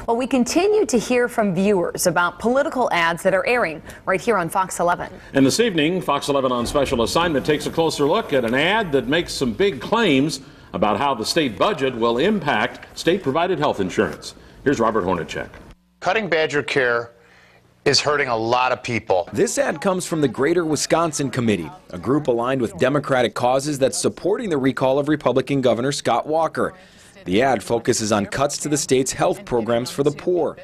Well, we continue to hear from viewers about political ads that are airing right here on Fox 11. And this evening, Fox 11 on Special Assignment takes a closer look at an ad that makes some big claims about how the state budget will impact state-provided health insurance. Here's Robert Hornacek. Cutting Badger Care is hurting a lot of people. This ad comes from the Greater Wisconsin Committee, a group aligned with Democratic causes that's supporting the recall of Republican Governor Scott Walker. The ad focuses on cuts to the state's health programs for the poor.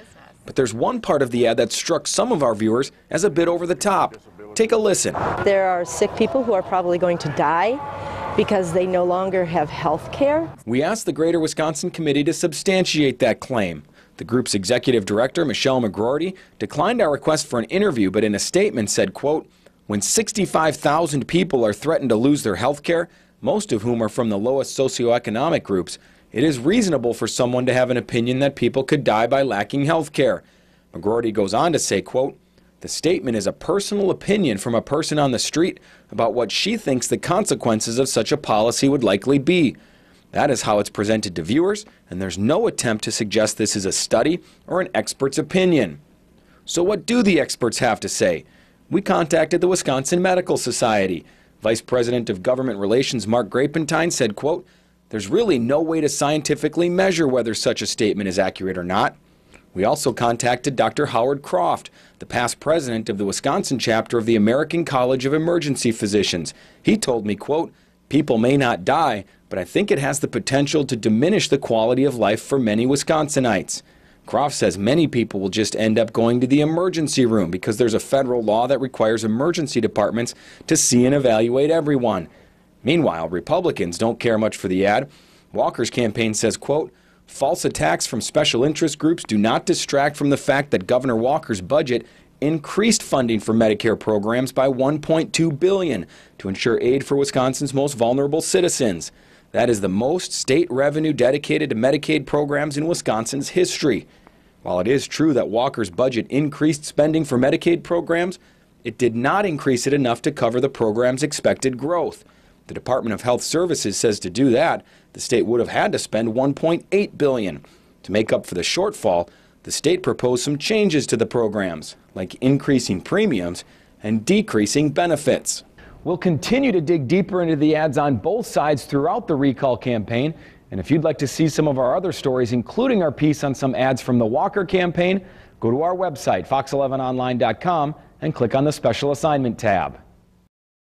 But there's one part of the ad that struck some of our viewers as a bit over the top. Take a listen. There are sick people who are probably going to die because they no longer have health care. We asked the Greater Wisconsin Committee to substantiate that claim. The group's executive director, Michelle McGroarty, declined our request for an interview, but in a statement said, quote, "When 65,000 people are threatened to lose their health care, most of whom are from the lowest socioeconomic groups, it is reasonable for someone to have an opinion that people could die by lacking health care." McGroarty goes on to say, quote, "The statement is a personal opinion from a person on the street about what she thinks the consequences of such a policy would likely be. That is how it's presented to viewers, and there's no attempt to suggest this is a study or an expert's opinion." So what do the experts have to say? We contacted the Wisconsin Medical Society. Vice President of Government Relations Mark Grapentine said, quote, "There's really no way to scientifically measure whether such a statement is accurate or not." We also contacted Dr. Howard Croft, the past president of the Wisconsin chapter of the American College of Emergency Physicians. He told me, quote, "People may not die, but I think it has the potential to diminish the quality of life for many Wisconsinites." Croft says many people will just end up going to the emergency room because there's a federal law that requires emergency departments to see and evaluate everyone. Meanwhile, Republicans don't care much for the ad. Walker's campaign says, quote, "False attacks from special interest groups do not distract from the fact that Governor Walker's budget increased funding for Medicare programs by $1.2 billion to ensure aid for Wisconsin's most vulnerable citizens. That is the most state revenue dedicated to Medicaid programs in Wisconsin's history. While it is true that Walker's budget increased spending for Medicaid programs, it did not increase it enough to cover the program's expected growth. The Department of Health Services says to do that, the state would have had to spend $1.8 billion. To make up for the shortfall, the state proposed some changes to the programs, like increasing premiums and decreasing benefits." We'll continue to dig deeper into the ads on both sides throughout the recall campaign. And if you'd like to see some of our other stories, including our piece on some ads from the Walker campaign, go to our website, fox11online.com, and click on the Special Assignment tab.